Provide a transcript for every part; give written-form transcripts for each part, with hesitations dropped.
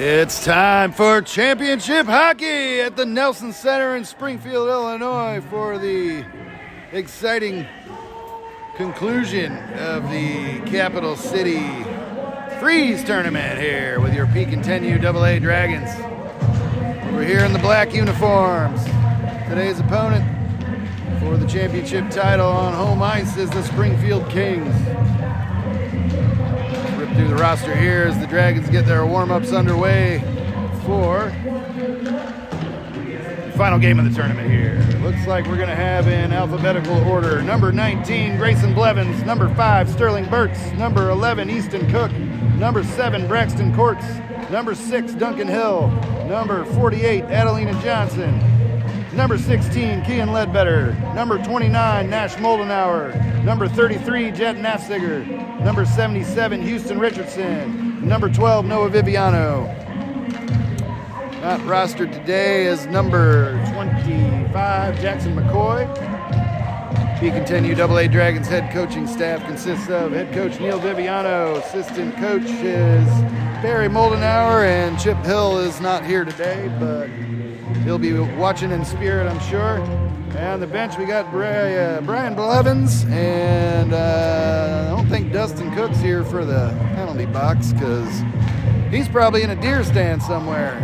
It's time for championship hockey at the Nelson Center in Springfield, Illinois for the exciting conclusion of the Capital City Freeze tournament here with your Pekin AA Dragons. We're here in the black uniforms. Today's opponent for the championship title on home ice is the Springfield Kings. Rip through the roster here as the Dragons get their warm-ups underway for the final game of the tournament here. Looks like we're going to have in alphabetical order number 19, Grayson Blevins, number 5, Sterling Burtz, number 11, Easton Cook, number 7, Braxton Courts, number 6, Duncan Hill, number 48, Adelina Johnson, number 16, Kian Ledbetter, number 29, Nash Moldenauer, number 33, Jet Nafziger, number 77, Houston Richardson, number 12, Noah Viviano. Not rostered today is number 25, Jackson McCoy. Pekin AA Dragons head coaching staff consists of head coach Neil Viviano, assistant coach is Barry Moldenauer, and Chip Hill is not here today, but he'll be watching in spirit, I'm sure. And on the bench, we got Brian Blevins, and I don't think Dustin Cook's here for the penalty box because he's probably in a deer stand somewhere,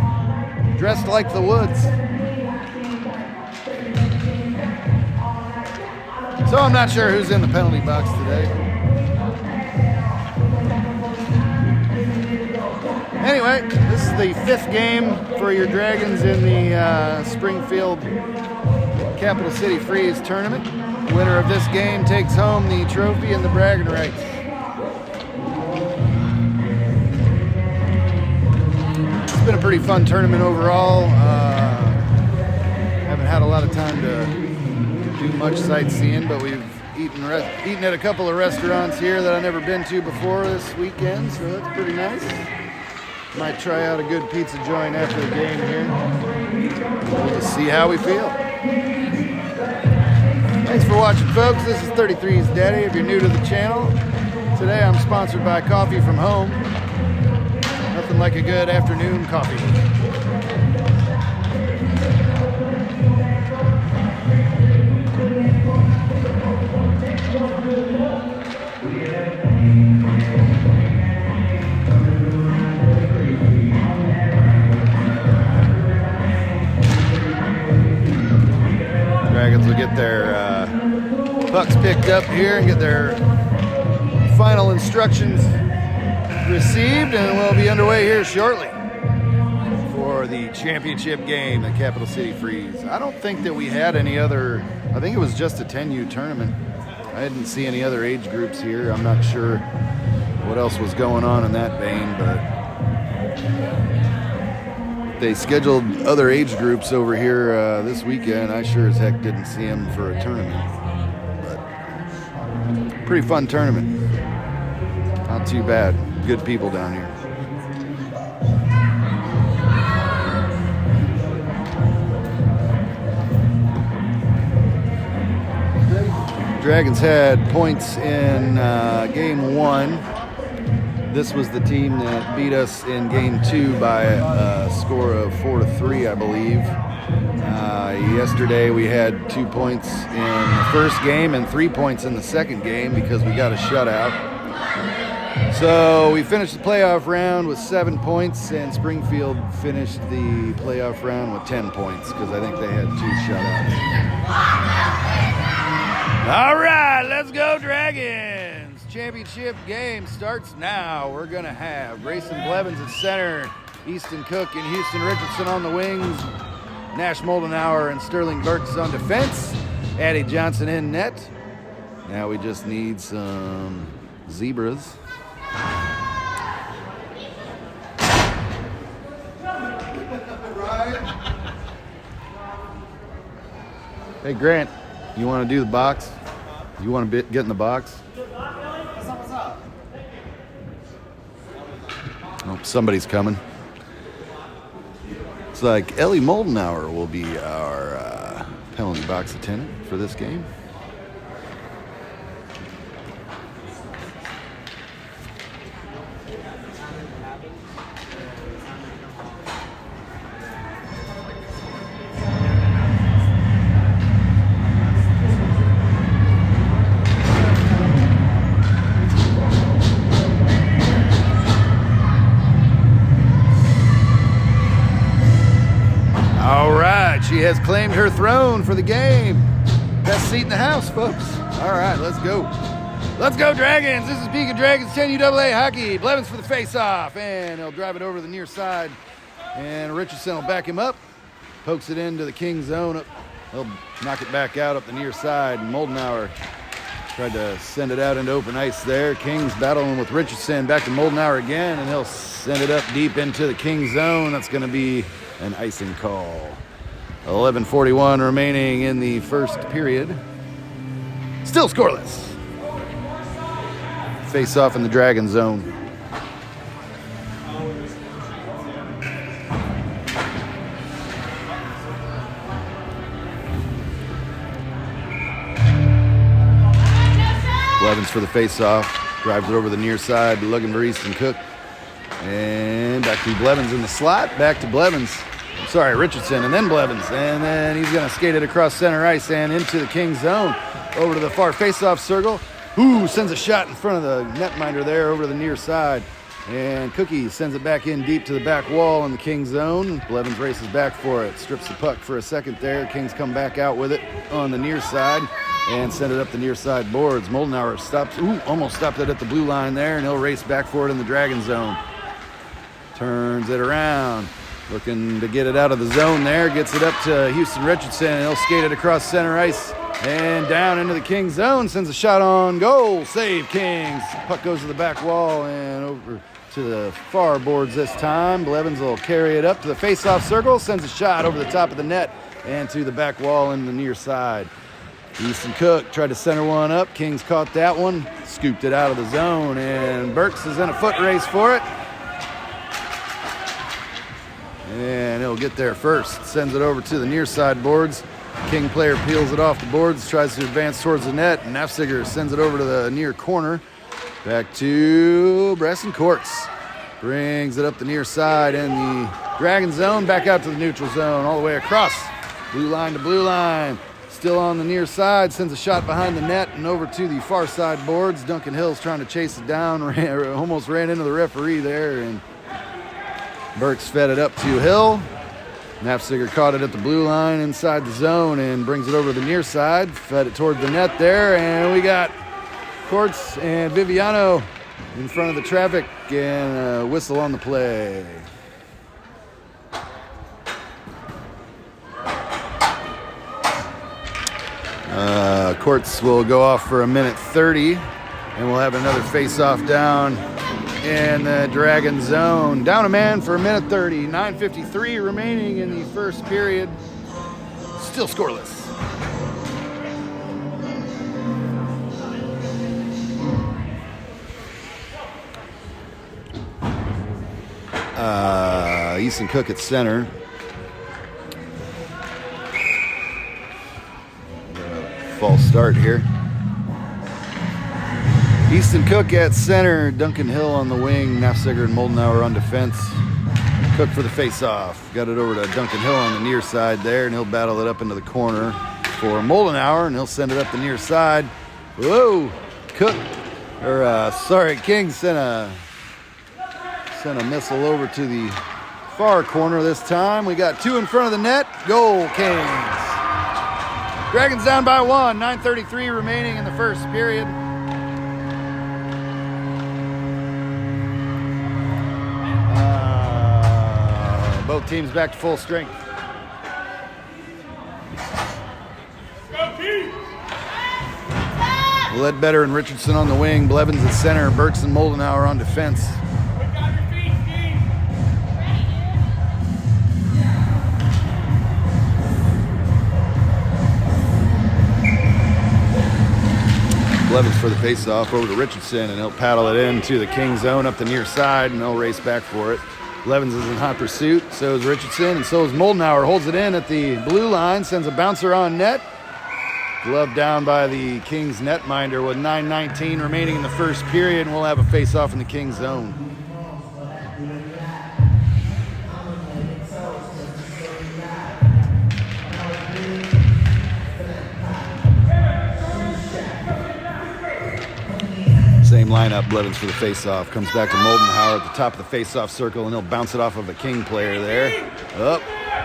dressed like the Woods. So I'm not sure who's in the penalty box today. Anyway, this is the 5th game for your Dragons in the Springfield Capital City Freeze tournament. Winner of this game takes home the trophy and the bragging rights. It's been a pretty fun tournament overall. Haven't had a lot of time to do much sightseeing, but we've eaten at a couple of restaurants here that I've never been to before this weekend, so that's pretty nice. Might try out a good pizza joint after the game here. We'll just see how we feel. Thanks for watching, folks. This is 33's Daddy. If you're new to the channel, today I'm sponsored by Coffee from Home. Nothing like a good afternoon coffee. Dragons will get their pucks picked up here and get their final instructions received, and we'll be underway here shortly for the championship game at Capital City Freeze. I don't think that we had any other, I think it was just a 10U tournament. I didn't see any other age groups here. I'm not sure what else was going on in that vein, but they scheduled other age groups over here this weekend. I sure as heck didn't see them for a tournament, but pretty fun tournament. Not too bad. Good people down here. Dragons had points in game 1. This was the team that beat us in game 2 by a score of 4-3, I believe. Yesterday we had 2 points in the first game and 3 points in the second game because we got a shutout. So we finished the playoff round with 7 points, and Springfield finished the playoff round with 10 points because I think they had 2 shutouts. All right, let's go Dragons. Championship game starts now. We're going to have Grayson Blevins at center, Easton Cook and Houston Richardson on the wings, Nash Moldenauer and Sterling Burtz on defense, Addie Johnson in net. Now we just need some zebras. Hey Grant, you want to do the box? You want to get in the box? Oh, somebody's coming. It's like Ellie Moldenauer will be our penalty box attendant for this game. She has claimed her throne for the game. Best seat in the house, folks. All right, let's go. Let's go, Dragons. This is Pekin Dragons 10 UAA hockey. Blevins for the face-off, and he'll drive it over the near side. And Richardson will back him up. Pokes it into the Kings zone. He'll knock it back out up the near side. Moldenauer tried to send it out into open ice there. Kings battling with Richardson. Back to Moldenauer again, and he'll send it up deep into the Kings zone. That's going to be an icing call. 11:41 remaining in the first period. Still scoreless. Face off in the Dragon zone. Blevins for the face-off. Drives it over the near side, looking for Easton Cook. And back to Blevins in the slot. Back to Blevins. Sorry, Richardson, and then Blevins. And then he's going to skate it across center ice and into the Kings zone. Over to the far face-off circle. Ooh, sends a shot in front of the netminder there over to the near side. And Cookie sends it back in deep to the back wall in the Kings zone. Blevins races back for it. Strips the puck for a second there. Kings come back out with it on the near side and send it up the near side boards. Moldenauer stops, almost stopped it at the blue line there, and he'll race back for it in the Dragon zone. Turns it around. Looking to get it out of the zone there. Gets it up to Houston Richardson, and he'll skate it across center ice and down into the Kings zone. Sends a shot on goal. Save Kings. Puck goes to the back wall and over to the far boards this time. Blevins will carry it up to the face-off circle. Sends a shot over the top of the net and to the back wall in the near side. Easton Cook tried to center one up. Kings caught that one. Scooped it out of the zone, and Burks is in a foot race for it. And he'll get there first. Sends it over to the near side boards. King player peels it off the boards, tries to advance towards the net, and Nafziger sends it over to the near corner. Back to Bresson Courts. Brings it up the near side in the Dragon zone, back out to the neutral zone, all the way across. Blue line to blue line. Still on the near side, sends a shot behind the net and over to the far side boards. Duncan Hill's trying to chase it down, almost ran into the referee there, and Burks fed it up to Hill. Nafziger caught it at the blue line inside the zone and brings it over to the near side. Fed it toward the net there, and we got Courts and Viviano in front of the traffic, and a whistle on the play. Courts will go off for a minute 30, and we'll have another face-off down in the Dragon zone. Down a man for a minute 30. 9:53 remaining in the first period. Still scoreless. Easton Cook at center. False start here. Easton Cook at center, Duncan Hill on the wing, Nafziger and Moldenauer on defense. Cook for the face-off. Got it over to Duncan Hill on the near side there, and he'll battle it up into the corner for Moldenauer, and he'll send it up the near side. Whoa! Kings sent a missile over to the far corner this time. We got two in front of the net. Goal, Kings. Dragons down by one. 9:33 remaining in the first period. Both teams back to full strength. Ledbetter and Richardson on the wing. Blevins at center. Burks and Moldenauer on defense. Blevins for the face-off over to Richardson, and he'll paddle it into the King zone up the near side, and they'll race back for it. Blevins is in hot pursuit, so is Richardson, and so is Moldenauer. Holds it in at the blue line, sends a bouncer on net. Glove down by the Kings netminder with 9:19 remaining in the first period, and we'll have a face-off in the King zone. Same lineup, Blevins for the face-off. Comes back to Moldenhauer at the top of the face-off circle, and he'll bounce it off of the King player there. Up.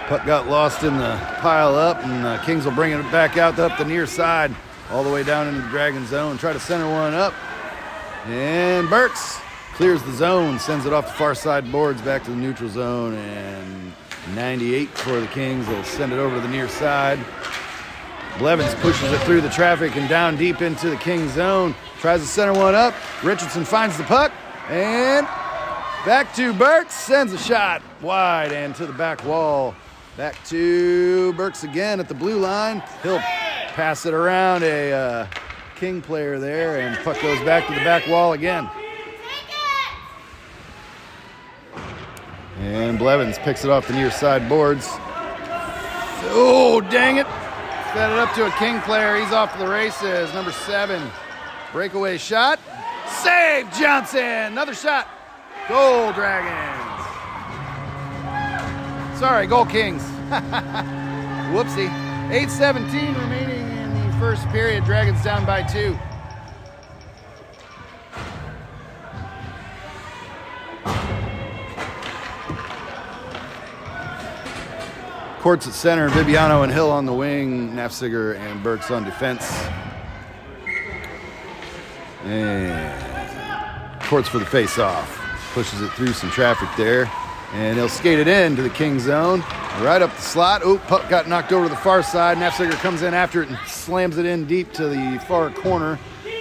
Puck got lost in the pile up, and Kings will bring it back out up the near side, all the way down into the Dragon zone. Try to center one up. And Burks clears the zone, sends it off the far side boards back to the neutral zone, and 98 for the Kings. They'll send it over to the near side. Blevins pushes it through the traffic and down deep into the King zone. Tries to center one up. Richardson finds the puck, and back to Burks. Sends a shot wide and to the back wall. Back to Burks again at the blue line. He'll pass it around a King player there, and puck goes back to the back wall again. And Blevins picks it off the near side boards. Oh, dang it. Fed it up to a King player. He's off to the races. Number 7. Breakaway shot. Save Johnson. Another shot. Goal Dragons. Sorry, goal Kings. Whoopsie. 8:17 remaining in the first period. Dragons down by 2. Courts at center, Vibiano and Hill on the wing, Nafziger and Burks on defense. And Courts for the face-off. Pushes it through some traffic there, and he'll skate it into the King zone. Right up the slot. Oh, puck got knocked over to the far side. Nafziger comes in after it and slams it in deep to the far corner.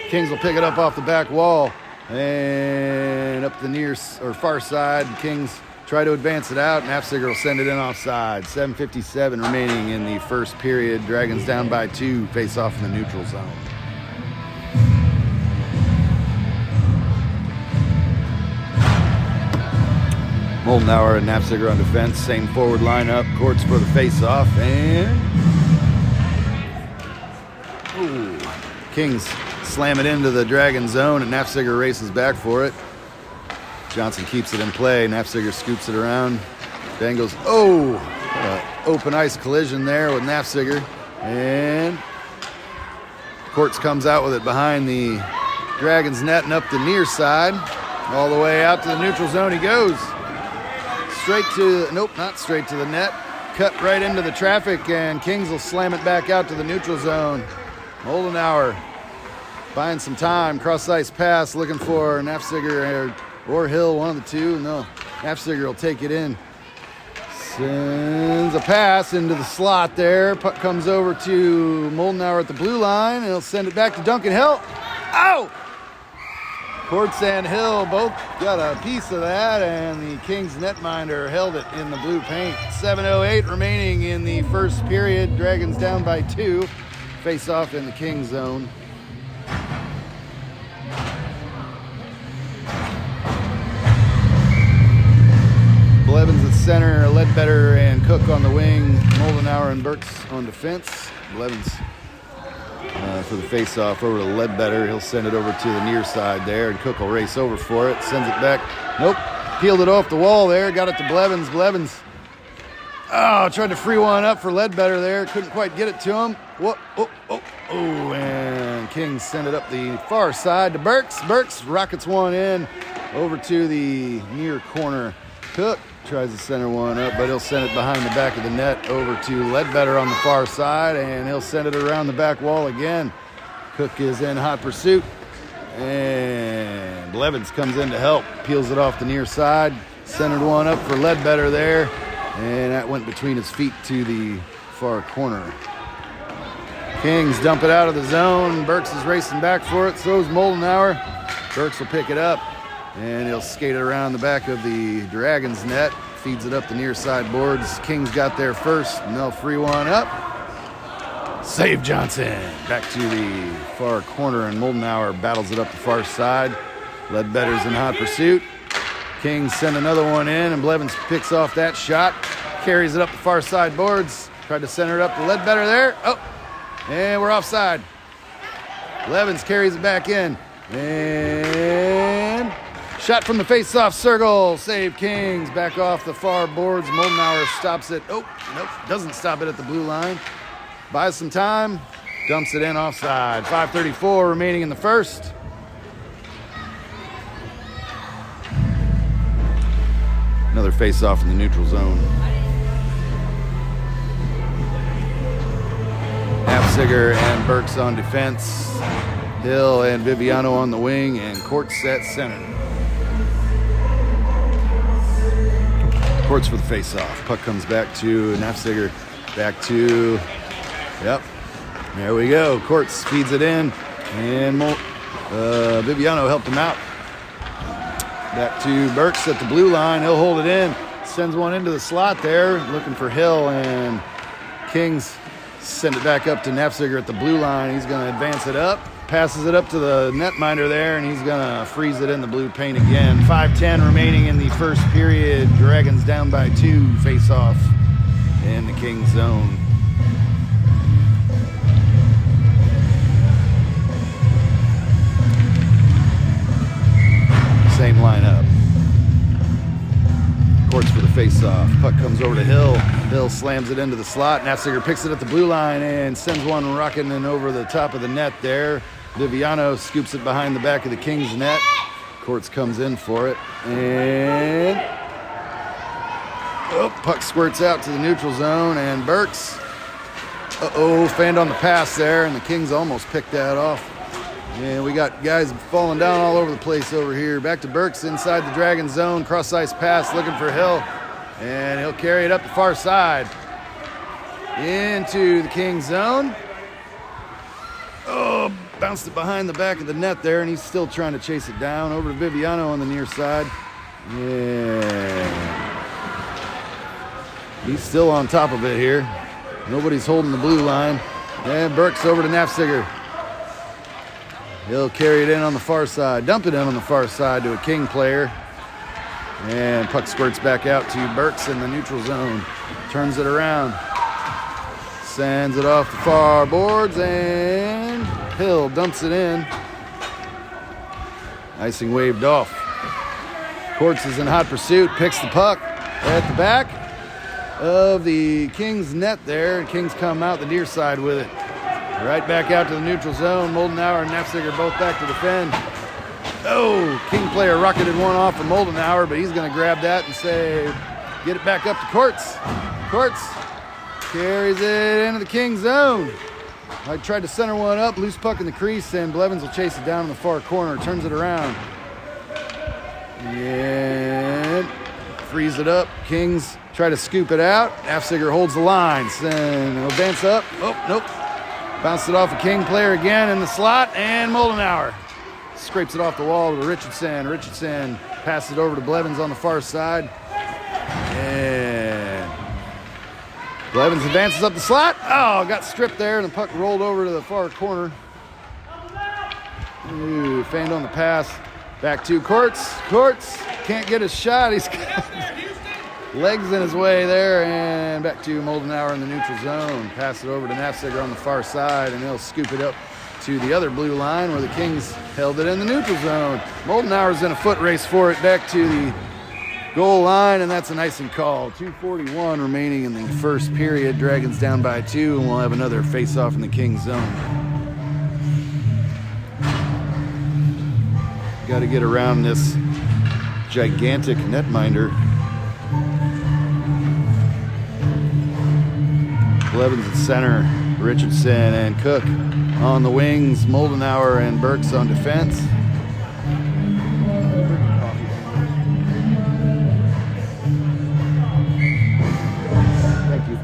Kings will pick it up off the back wall and up the near or far side. Kings try to advance it out. Nafziger will send it in offside. 7:57 remaining in the first period. Dragons down by 2. Face off in the neutral zone. Moldenhauer and Nafziger on defense. Same forward lineup. Courts for the face-off. And Kings slam it into the Dragon zone, and Nafziger races back for it. Johnson keeps it in play. Nafziger scoops it around. Bengals. Open ice collision there with Nafziger. And Courts comes out with it behind the Dragons net and up the near side. All the way out to the neutral zone he goes. Not straight to the net. Cut right into the traffic, and Kings will slam it back out to the neutral zone. Moldenhauer buying some time. Cross-ice pass looking for Nafziger or Hill, one of the two. No, Nafziger will take it in. Sends a pass into the slot there. Puck comes over to Moldenhauer at the blue line, and he'll send it back to Duncan Hill. Oh! Courts and Hill both got a piece of that, and the Kings netminder held it in the blue paint. 7:08 remaining in the first period. Dragons down by 2. Face off in the King zone. Blevins at center, Ledbetter and Cook on the wing, Moldenhauer and Burks on defense. Blevins for the face-off over to Ledbetter. He'll send it over to the near side there, and Cook will race over for it. Sends it back. Nope. Peeled it off the wall there. Got it to Blevins. Blevins. Tried to free one up for Ledbetter there. Couldn't quite get it to him. And Kings send it up the far side to Burks. Burks rockets one in over to the near corner. Cook tries to center one up, but he'll send it behind the back of the net over to Ledbetter on the far side, and he'll send it around the back wall again. Cook is in hot pursuit, and Blevins comes in to help. Peels it off the near side, centered one up for Ledbetter there, and that went between his feet to the far corner. Kings dump it out of the zone. Burks is racing back for it, so is Moldenhauer. Burks will pick it up, and he'll skate it around the back of the Dragons net. Feeds it up the near side boards. Kings got there first, and they'll free one up. Save Johnson. Back to the far corner, and Moldenhauer battles it up the far side. Ledbetter's in hot pursuit. Kings send another one in, and Blevins picks off that shot. Carries it up the far side boards. Tried to center it up to Ledbetter there. And we're offside. Blevins carries it back in. And shot from the face-off circle. Save Kings. Back off the far boards. Moldenhauer stops it. Nope. Doesn't stop it at the blue line. Buys some time. Dumps it in offside. 5:34 remaining in the first. Another face-off in the neutral zone. Nafziger and Burks on defense. Hill and Viviano on the wing, and Courts at center. Courts for the face-off. Puck comes back to Nafziger. Back to, yep, there we go. Courts feeds it in, and Viviano helped him out. Back to Burks at the blue line. He'll hold it in. Sends one into the slot there, looking for Hill, and Kings send it back up to Nafziger at the blue line. He's going to advance it up, passes it up to the netminder there, and he's going to freeze it in the blue paint again. 5:10 remaining in the first period. Dragons down by 2, face-off in the Kings zone. Same lineup. Courts for the face-off. Puck comes over to Hill. Hill slams it into the slot. Nafziger picks it at the blue line and sends one rocketing in over the top of the net there. Viviano scoops it behind the back of the Kings net. Courts comes in for it. And puck squirts out to the neutral zone, and Burks fanned on the pass there, and the Kings almost picked that off. And we got guys falling down all over the place over here. Back to Burks inside the Dragon zone. Cross-ice pass looking for Hill. And he'll carry it up the far side. Into the King zone. Bounced it behind the back of the net there, and he's still trying to chase it down. Over to Viviano on the near side. Yeah. He's still on top of it here. Nobody's holding the blue line. And Burks over to Nafziger. He'll carry it in on the far side, dump it in on the far side to a King player. And puck squirts back out to Burks in the neutral zone. Turns it around. Sends it off the far boards, and Hill dumps it in. Icing waved off. Courts is in hot pursuit, picks the puck at the back of the Kings net there. And Kings come out the near side with it. Right back out to the neutral zone. Moldenauer and Nafziger both back to defend. King player rocketed one off of Moldenauer, but he's going to grab that and say, get it back up to Courts. Courts carries it into the King zone. I tried to center one up, loose puck in the crease, and Blevins will chase it down in the far corner, turns it around. And frees it up. Kings try to scoop it out. Nafziger holds the lines, and he'll dance up. Nope. Bounced it off a King player again in the slot, and Moldenauer scrapes it off the wall to Richardson. Richardson passes it over to Blevins on the far side. And Blevins advances up the slot. Got stripped there, and the puck rolled over to the far corner. Fanned on the pass. Back to Courts. Courts can't get his shot. He's got legs in his way there, and back to Moldenauer in the neutral zone. Pass it over to Nafziger on the far side, and he'll scoop it up to the other blue line where the Kings held it in the neutral zone. Moldenauer's in a foot race for it back to the goal line, and that's an icing call. 2:41 remaining in the first period. Dragons down by 2, and we'll have another face-off in the Kings zone. Got to get around this gigantic netminder. Blevins at center, Richardson and Cook on the wings, Moldenauer and Burks on defense. Thank you.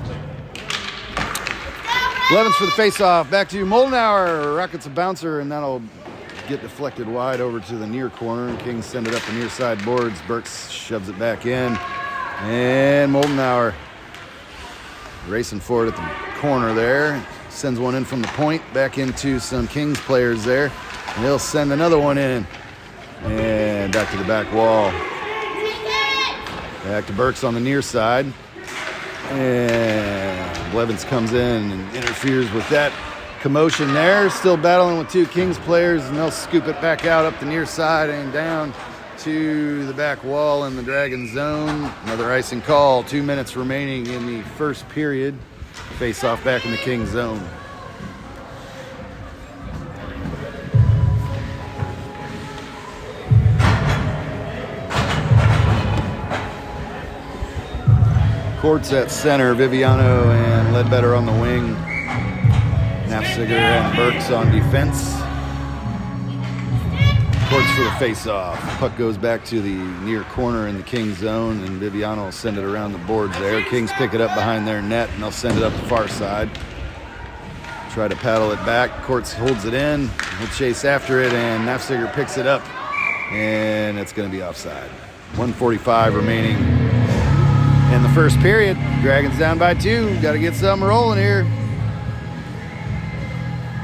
Blevins for the face-off. Back to Moldenauer. Rockets a bouncer, and that'll get deflected wide over to the near corner. Kings send it up the near side boards. Burks shoves it back in. And Moldenauer racing for it at the corner there. Sends one in from the point back into some Kings players there. And he'll send another one in. And back to the back wall. Back to Burks on the near side. And Blevins comes in and interferes with that commotion there. Still battling with 2 Kings players, and they'll scoop it back out up the near side and down to the back wall in the Dragon zone. Another icing call. 2 minutes remaining in the first period. Face off back in the King zone. Courts at center, Viviano and Ledbetter on the wing. Nafziger and Burks on defense. Courts for the face-off. Puck goes back to the near corner in the Kings zone, and Viviano will send it around the boards there. Kings pick it up behind their net, and they'll send it up the far side. Try to paddle it back. Courts holds it in. He'll chase after it, and Nafziger picks it up, and it's going to be offside. 1:45 remaining in the first period. Dragons down by 2. Got to get something rolling here.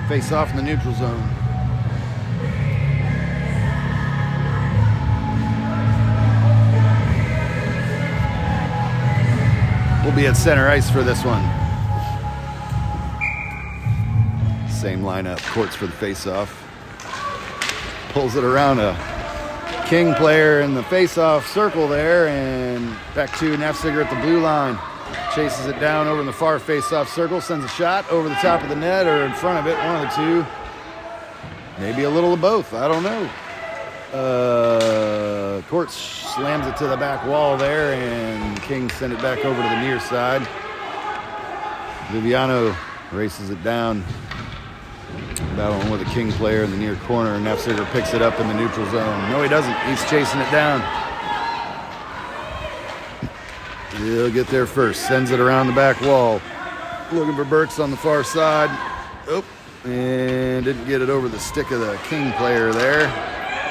Face off in the neutral zone. We'll be at center ice for this one. Same lineup. Courts for the face-off. Pulls it around a King player in the face-off circle there, and back to Nafziger at the blue line. Chases it down over in the far face-off circle, sends a shot over the top of the net or in front of it, one of the two. Maybe a little of both, I don't know. Courts slams it to the back wall there, and Kings send it back over to the near side. Viviano races it down. Battling with a King player in the near corner, and Nafziger picks it up in the neutral zone. No, he doesn't. He's chasing it down. He'll get there first. Sends it around the back wall. Looking for Burks on the far side. Oh, and didn't get it over the stick of the King player there.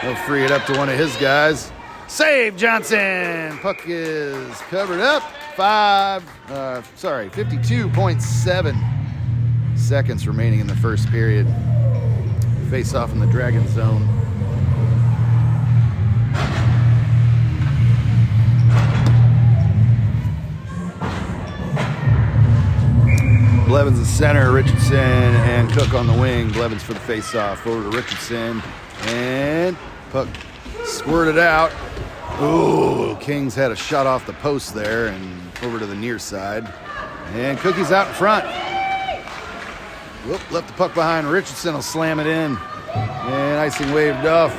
He'll free it up to one of his guys. Save Johnson! Puck is covered up. 52.7 seconds remaining in the first period. Face off in the Dragon zone. Blevins in center, Richardson and Cook on the wing. Blevins for the face-off. Over to Richardson, and puck squirted out. Ooh, Kings had a shot off the post there and over to the near side. And Cookie's out in front. Whoop, left the puck behind. Richardson will slam it in. And icing waved off.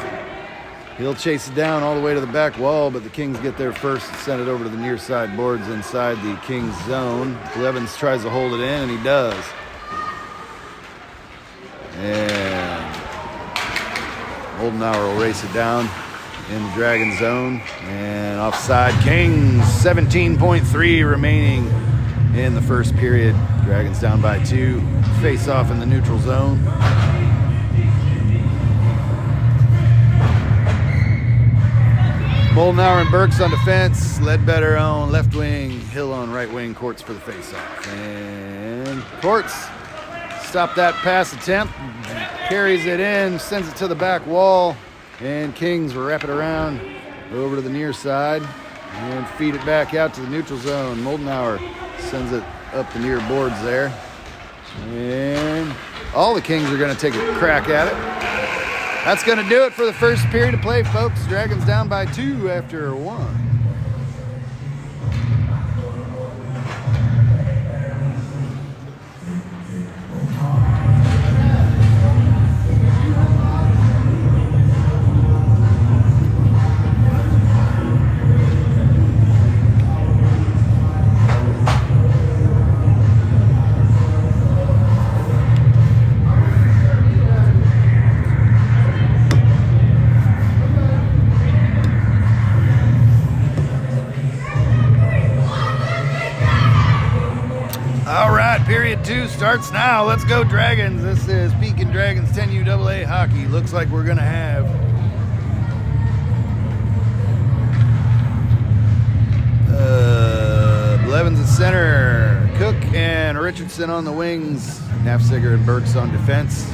He'll chase it down all the way to the back wall, but the Kings get there first and send it over to the near side boards inside the Kings zone. Blevins tries to hold it in, and he does. And Oldenauer will race it down in the Dragon zone. And offside, Kings. 17.3 remaining in the first period. Dragons down by 2. Face off in the neutral zone. Oldenauer and Burks on defense. Ledbetter on left wing. Hill on right wing. Courts for the face-off. And Courts stop that pass attempt. Carries it in. Sends it to the back wall. And Kings will wrap it around over to the near side. And feed it back out to the neutral zone. Oldenauer sends it up the near boards there. And all the Kings are going to take a crack at it. That's going to do it for the first period of play, folks. Dragons down by 2 after 1. Period 2 starts now. Let's go Dragons. This is Pekin Dragons 10U AA hockey. Looks like we're going to have Blevins at center, Cook and Richardson on the wings, Nafziger and Burks on defense.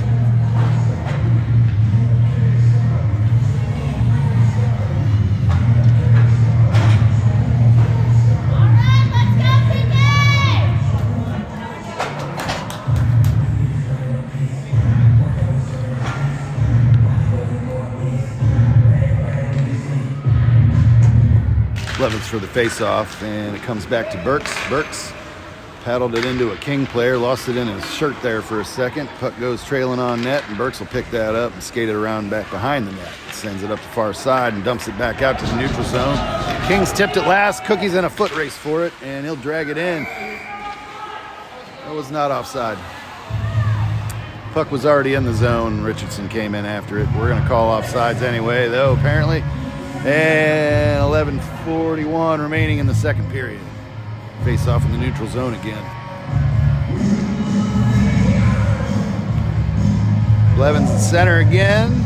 Blevins for the face-off, and it comes back to Burks. Burks Paddled it into a King player, lost it in his shirt there for a second. Puck goes trailing on net, and Burks will pick that up and skate it around back behind the net. Sends it up the far side and dumps it back out to the neutral zone. Kings tipped it last. Cookie's in a foot race for it, and he'll drag it in. That was not offside. Puck was already in the zone. Richardson came in after it. We're going to call offsides anyway, though, apparently. And 11:41 remaining in the second period. Face off in the neutral zone again. Blevins in center again.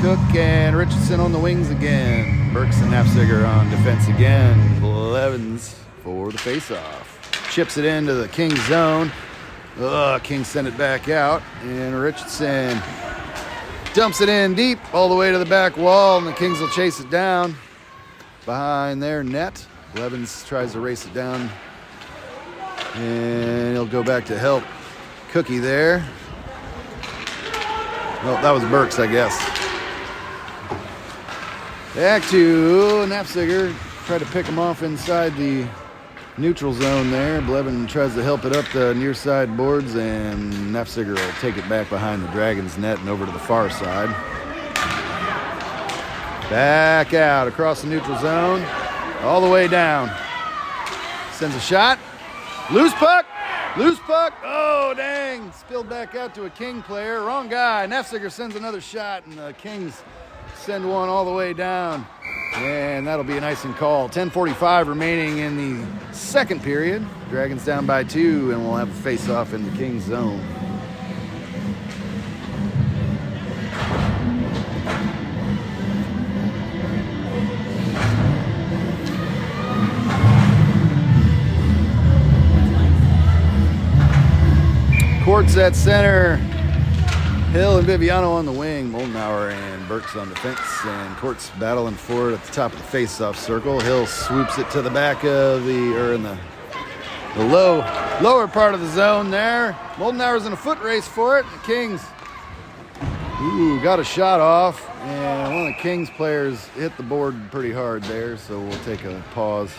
Cook and Richardson on the wings again. Burks and Nafziger on defense again. Blevins for the face-off. Chips it into the Kings zone. Kings send it back out. And Richardson dumps it in deep all the way to the back wall, and the Kings will chase it down behind their net. Blevins tries to race it down, and he'll go back to help Cookie there. Well, that was Burks, I guess. Back to Nafziger. Tried to pick him off inside the neutral zone there. Blevin tries to help it up the near side boards, and Nafziger will take it back behind the Dragons net and over to the far side. Back out across the neutral zone, all the way down. Sends a shot. Loose puck. Loose puck. Oh, dang. Spilled back out to a King player. Wrong guy. Nafziger sends another shot, and the Kings send one all the way down. And that'll be an icing call. 10:45 remaining in the second period. Dragons down by 2, and we'll have a face-off in the Kings zone. Courts at center. Hill and Viviano on the wing. Moldenauer and Burks on defense, and Courts battling for it at the top of the face-off circle. Hill swoops it to the back of in the lower part of the zone there. Moldenauer's in a foot race for it. The Kings, got a shot off, and one of the Kings players hit the board pretty hard there, so we'll take a pause.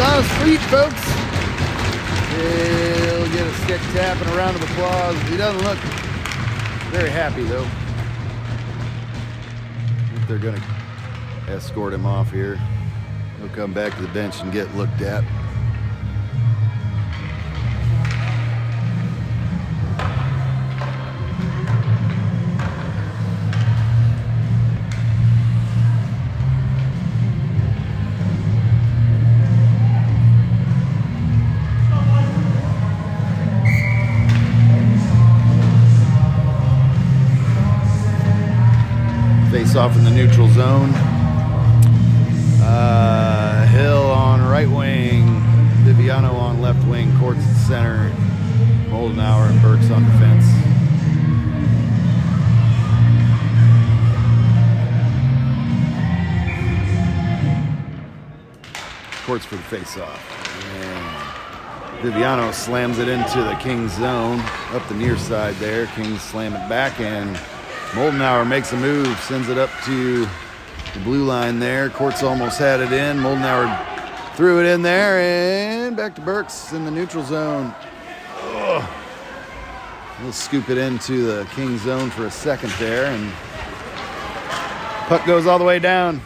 On his feet, folks. He'll get a stick tap and a round of applause. He doesn't look very happy, though. I think they're going to escort him off here. He'll come back to the bench and get looked at. Off in the neutral zone. Hill on right wing, Viviano on left wing, Courts at center, Moldenauer and Burks on defense. Courts for the face-off. And Viviano slams it into the Kings zone, up the near side there. Kings slam it back, and Moldenauer makes a move, sends it up to the blue line there. Courts almost had it in. Moldenauer threw it in there, and back to Burks in the neutral zone. We'll scoop it into the King zone for a second there, and puck goes all the way down.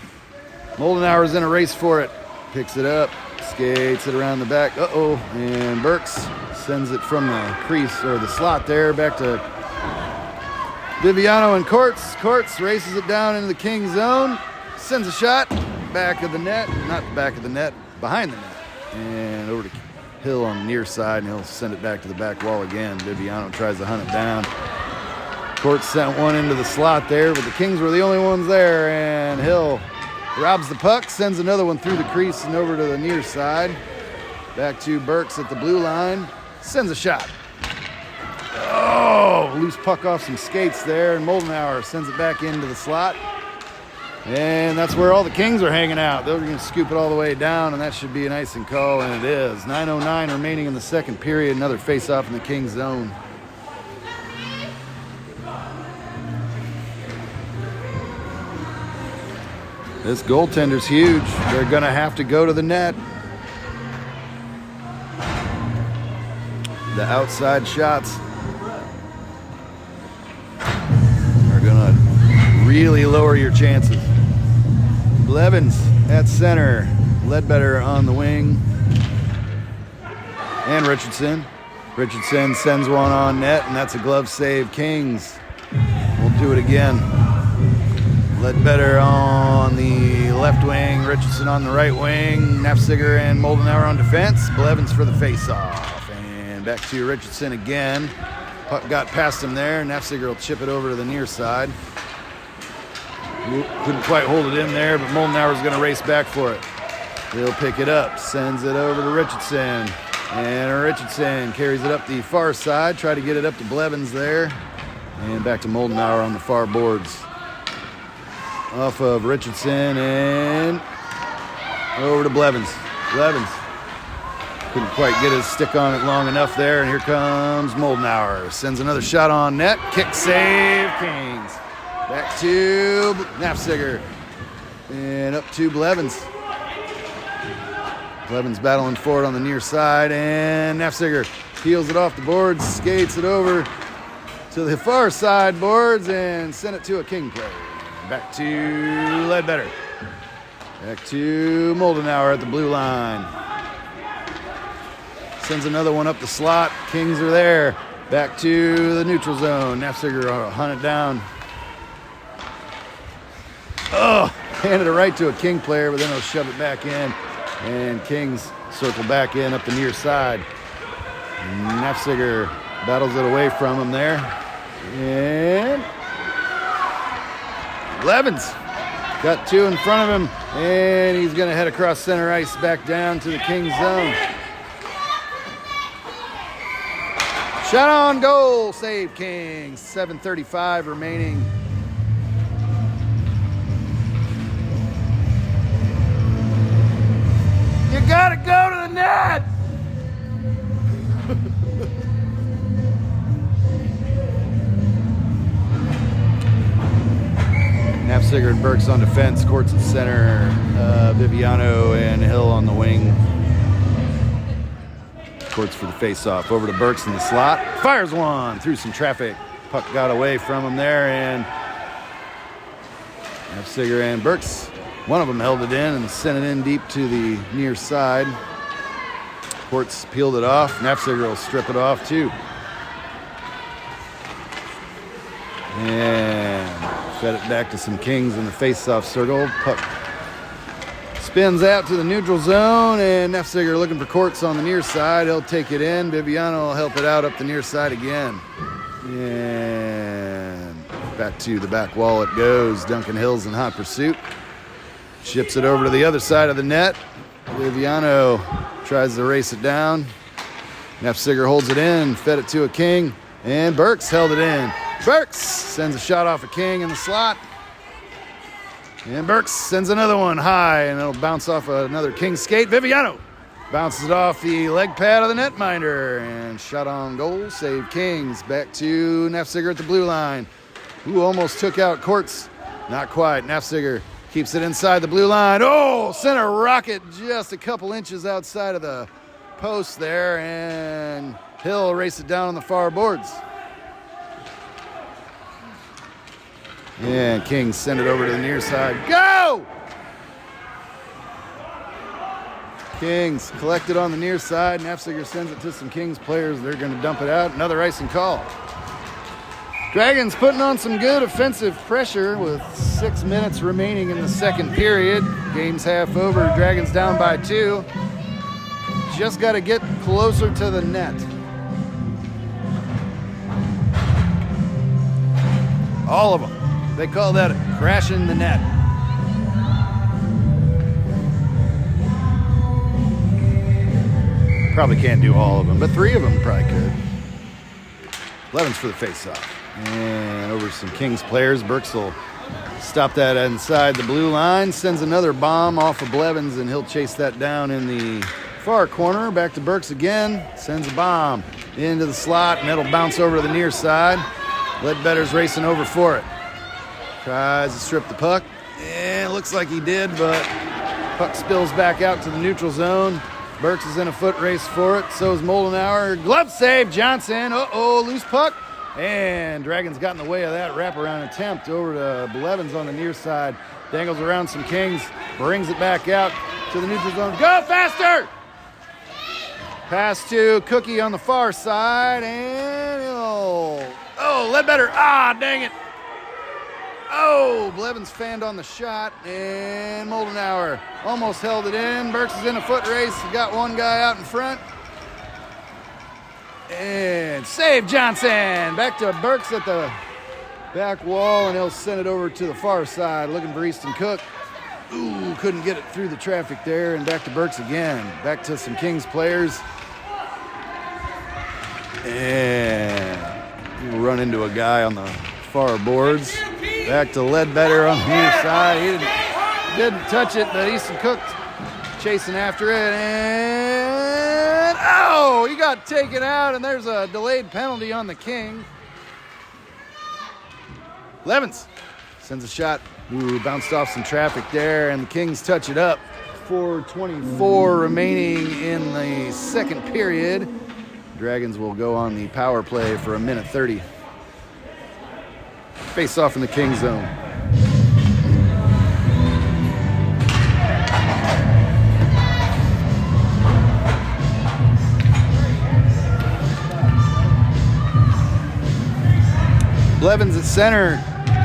Moldenauer's in a race for it. Picks it up, skates it around the back. And Burks sends it from the crease or the slot there back to Viviano and Courts. Courts races it down into the King zone, sends a shot, back of the net, not the back of the net, behind the net, and over to Hill on the near side, and he'll send it back to the back wall again. Viviano tries to hunt it down. Courts sent one into the slot there, but the Kings were the only ones there, and Hill robs the puck, sends another one through the crease and over to the near side. Back to Burks at the blue line, sends a shot. Oh, loose puck off some skates there, and Moldenhauer sends it back into the slot. And that's where all the Kings are hanging out. They're going to scoop it all the way down, and that should be an icing call, and it is. 9:09 remaining in the second period. Another face-off in the Kings zone. This goaltender's huge. They're going to have to go to the net. The outside shots are going to really lower your chances. Blevins at center. Ledbetter on the wing. And Richardson. Richardson sends one on net, and that's a glove save. Kings will do it again. Ledbetter on the left wing. Richardson on the right wing. Nafziger and Moldenhauer on defense. Blevins for the face-off. And back to Richardson again. Puck got past him there. Nafziger will chip it over to the near side. Couldn't quite hold it in there, but Moldenhauer's going to race back for it. He'll pick it up, sends it over to Richardson. And Richardson carries it up the far side. Try to get it up to Blevins there. And back to Moldenhauer on the far boards. Off of Richardson and over to Blevins. Blevins couldn't quite get his stick on it long enough there. And here comes Moldenhauer. Sends another shot on net. Kick save, Kings. Back to Nafziger. And up to Blevins. Blevins battling for it on the near side. And Nafziger peels it off the boards, skates it over to the far side boards, and sent it to a King player. Back to Ledbetter. Back to Moldenhauer at the blue line. Sends another one up the slot. Kings are there. Back to the neutral zone. Nafziger hunt it down. Oh, handed it right to a King player, but then he'll shove it back in. And Kings circle back in up the near side. Nafziger battles it away from him there. And Blevins got two in front of him, and he's going to head across center ice back down to the Kings zone. Shot on goal, save Kings. 7:35 remaining. You gotta go to the net! Nafziger and Burks on defense, Courts at center, Viviano and Hill on the wing. Courts for the face-off, over to Burks in the slot. Fires one through some traffic. Puck got away from him there, and Nafziger and Burks, one of them held it in and sent it in deep to the near side. Courts peeled it off. Nafziger will strip it off too. And fed it back to some Kings in the face-off circle. Puck spins out to the neutral zone, and Nafziger looking for Courts on the near side. He'll take it in. Viviano will help it out up the near side again. And back to the back wall it goes. Duncan Hill's in hot pursuit. Ships it over to the other side of the net. Viviano tries to race it down. Nafziger holds it in, fed it to a King, and Burks held it in. Burks sends a shot off a King in the slot. And Burks sends another one high, and it'll bounce off another King skate. Viviano bounces it off the leg pad of the netminder, and shot on goal, save Kings. Back to Nafziger at the blue line, who almost took out Courts. Not quite. Nafziger keeps it inside the blue line. Oh, sent a rocket just a couple inches outside of the post there, and Hill raced it down on the far boards. And Kings send it over to the near side. Go! Kings collect it on the near side. Nafziger sends it to some Kings players. They're going to dump it out. Another icing call. Dragons putting on some good offensive pressure with 6 minutes remaining in the second period. Game's half over. Dragons down by 2. Just got to get closer to the net. All of them. They call that crashing the net. Probably can't do all of them, but 3 of them probably could. Blevins for the face-off. And over some Kings players. Burks will stop that inside the blue line. Sends another bomb off of Blevins, and he'll chase that down in the far corner. Back to Burks again. Sends a bomb into the slot, and it'll bounce over to the near side. Ledbetter's racing over for it. Tries to strip the puck. And it looks like he did, but puck spills back out to the neutral zone. Burks is in a foot race for it. So is Moldenauer. Glove save, Johnson. Uh-oh, loose puck. And Dragons got in the way of that wraparound attempt over to Blevins on the near side. Dangles around some Kings. Brings it back out to the neutral zone. Go faster! Pass to Cookie on the far side. And Ledbetter. Ah, dang it. Oh, Blevins fanned on the shot, and Moldenauer almost held it in. Burks is in a foot race. He got one guy out in front. And save Johnson. Back to Burks at the back wall, and he'll send it over to the far side, looking for Easton Cook. Ooh, couldn't get it through the traffic there, and back to Burks again. Back to some Kings players. And we'll run into a guy on the far boards. Back to Ledbetter on the near side. He didn't touch it, but Easton Cook chasing after it. And he got taken out, and there's a delayed penalty on the King. Blevins sends a shot. Ooh, bounced off some traffic there, and the Kings touch it up. 4:24 remaining in the second period. Dragons will go on the power play for 1:30. Face off in the King zone. Blevins at center.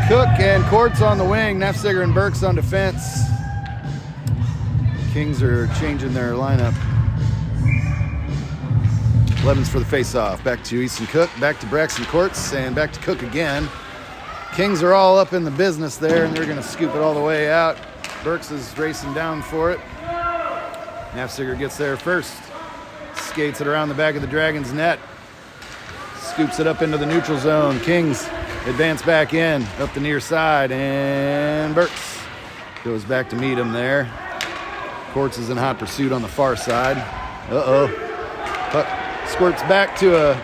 Cook and Courts on the wing. Nafziger and Burks on defense. Kings are changing their lineup. Blevins for the face-off. Back to Easton Cook. Back to Braxton Courts. And back to Cook again. Kings are all up in the business there, and they're going to scoop it all the way out. Burks is racing down for it. Nafziger gets there first. Skates it around the back of the Dragons' net. Scoops it up into the neutral zone. Kings advance back in, up the near side, and Burks goes back to meet him there. Courts is in hot pursuit on the far side. Puck squirts back to a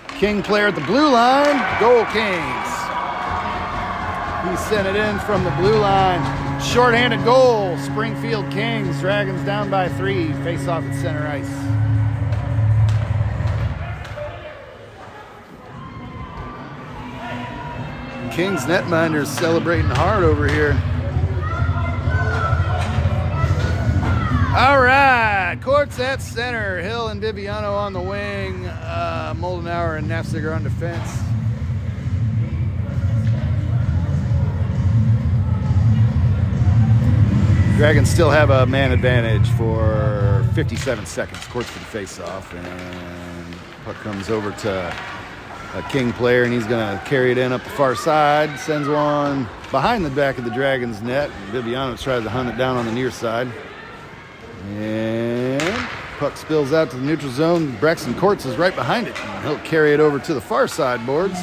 King player at the blue line. Goal Kings. He sent it in from the blue line. Shorthanded goal, Springfield Kings. Dragons down by 3. Face off at center ice. Kings netminders celebrating hard over here. All right, Courts at center. Hill and Viviano on the wing. Moldenauer and Nafziger on defense. Dragons still have a man advantage for 57 seconds. Courts for the face-off, and puck comes over to a King player, and he's going to carry it in up the far side. Sends one behind the back of the Dragons' net. Viviano tries to hunt it down on the near side. And puck spills out to the neutral zone. Braxton Courts is right behind it. He'll carry it over to the far side boards.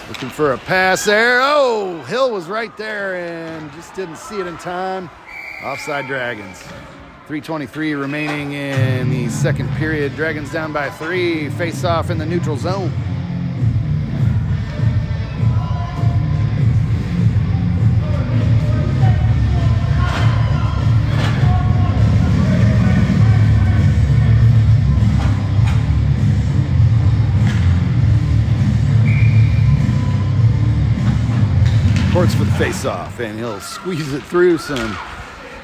Looking for a pass there. Oh, Hill was right there and just didn't see it in time. Offside Dragons. 3:23 remaining in the second period. Dragons down by 3. Face off in the neutral zone. Courts for the face-off, and he'll squeeze it through some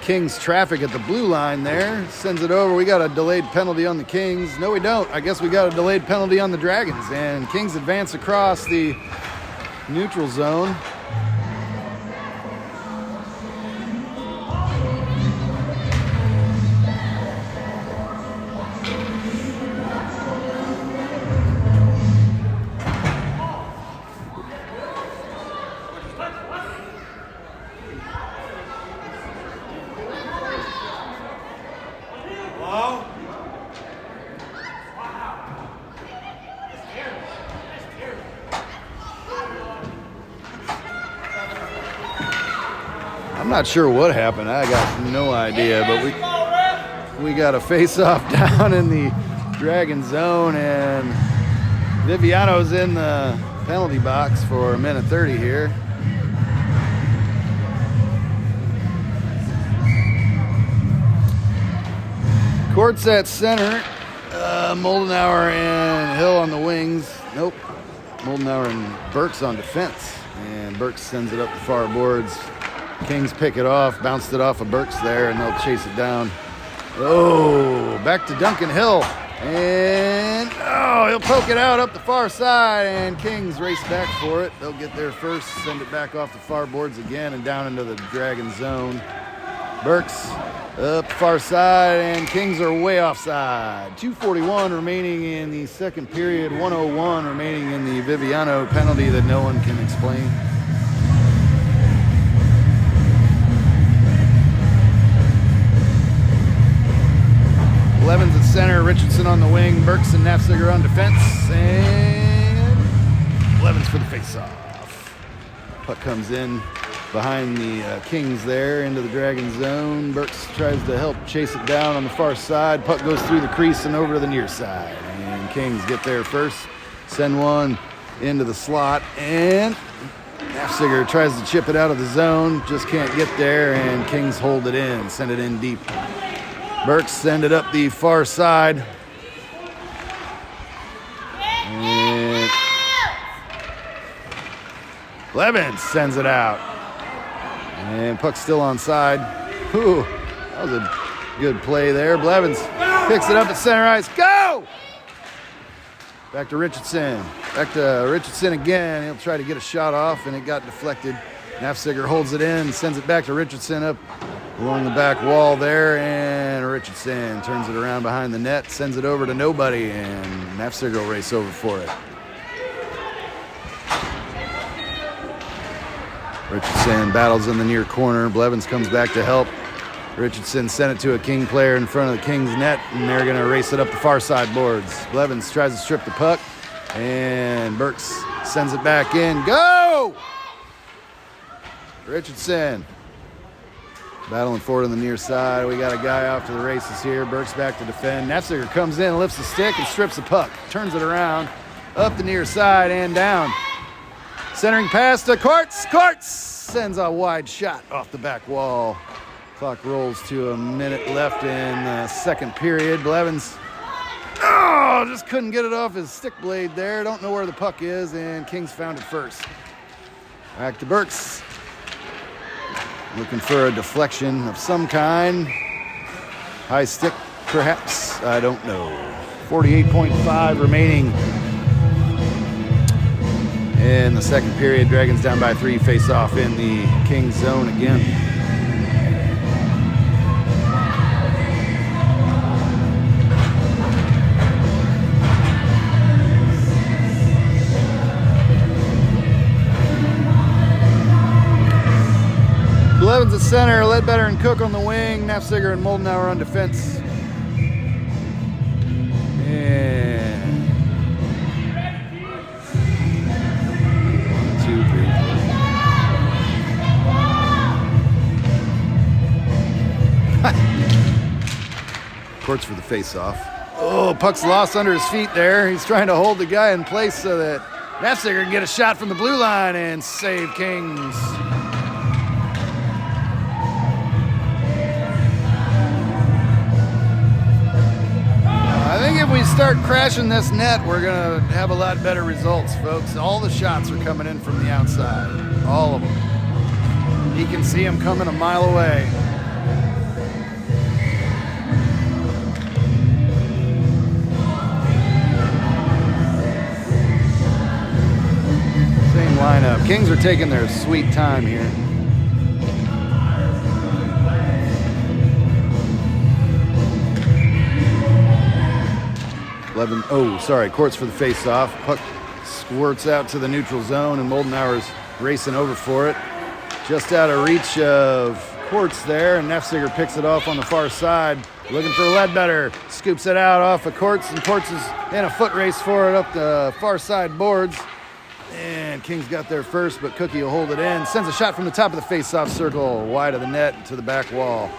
Kings traffic at the blue line there. Sends it over. We got a delayed penalty on the Kings. No, we don't. I guess we got a delayed penalty on the Dragons, and Kings advance across the neutral zone. I'm not sure what happened. I got no idea, but we got a face-off down in the Dragon zone, and Viviano's in the penalty box for 1:30 here. Courts at center. Moldenauer and Hill on the wings. Nope. Moldenauer and Burks on defense. And Burks sends it up the far boards. Kings pick it off, bounced it off of Burks there, and they'll chase it down. Oh, back to Duncan Hill. And, he'll poke it out up the far side, and Kings race back for it. They'll get there first, send it back off the far boards again and down into the Dragon zone. Burks up far side, and Kings are way offside. 2:41 remaining in the second period, 1:01 remaining in the Viviano penalty that no one can explain. Blevins at center, Richardson on the wing, Burks and Nafziger on defense, and Blevins for the face-off. Puck comes in behind the Kings there into the Dragon zone. Burks tries to help chase it down on the far side. Puck goes through the crease and over to the near side. And Kings get there first, send one into the slot, and Nafziger tries to chip it out of the zone, just can't get there, and Kings hold it in, send it in deep. Burks send it up the far side. And Blevins sends it out. And puck's still onside. Ooh, that was a good play there. Blevins picks it up at center ice. Go! Back to Richardson. Back to Richardson again. He'll try to get a shot off, and it got deflected. Nafziger holds it in, sends it back to Richardson up along the back wall there, and Richardson turns it around behind the net, sends it over to nobody, and Nafziger will race over for it. Richardson battles in the near corner. Blevins comes back to help. Richardson sent it to a King player in front of the Kings net, and they're going to race it up the far side boards. Blevins tries to strip the puck, and Burks sends it back in. Go! Richardson battling forward on the near side. We got a guy off to the races here. Burks back to defend. Nafziger comes in, lifts the stick, and strips the puck. Turns it around, up the near side and down. Centering pass to Courts. Courts sends a wide shot off the back wall. Clock rolls to 1 minute left in the second period. Blevins, just couldn't get it off his stick blade there. Don't know where the puck is, and Kings found it first. Back to Burks. Looking for a deflection of some kind. High stick, perhaps. I don't know. 48.5 remaining in the second period. Dragons down by 3. Face off in the Kings zone again. Blevins at center, Ledbetter and Cook on the wing, Nafziger and Moldenauer on defense. And 1, 2, 3. Courts for the face-off. Oh, puck's lost under his feet there. He's trying to hold the guy in place so that Nafziger can get a shot from the blue line and save Kings. I think if we start crashing this net, we're going to have a lot better results, folks. All the shots are coming in from the outside. All of them. You can see them coming a mile away. Same lineup. Kings are taking their sweet time here. Courts for the face-off. Puck squirts out to the neutral zone, and Moldenauer's racing over for it. Just out of reach of Courts there, and Nafziger picks it off on the far side. Looking for Ledbetter. Scoops it out off of Courts, and Courts is in a foot race for it up the far side boards. And Kings got there first, but Cookie will hold it in. Sends a shot from the top of the face-off circle, wide of the net to the back wall.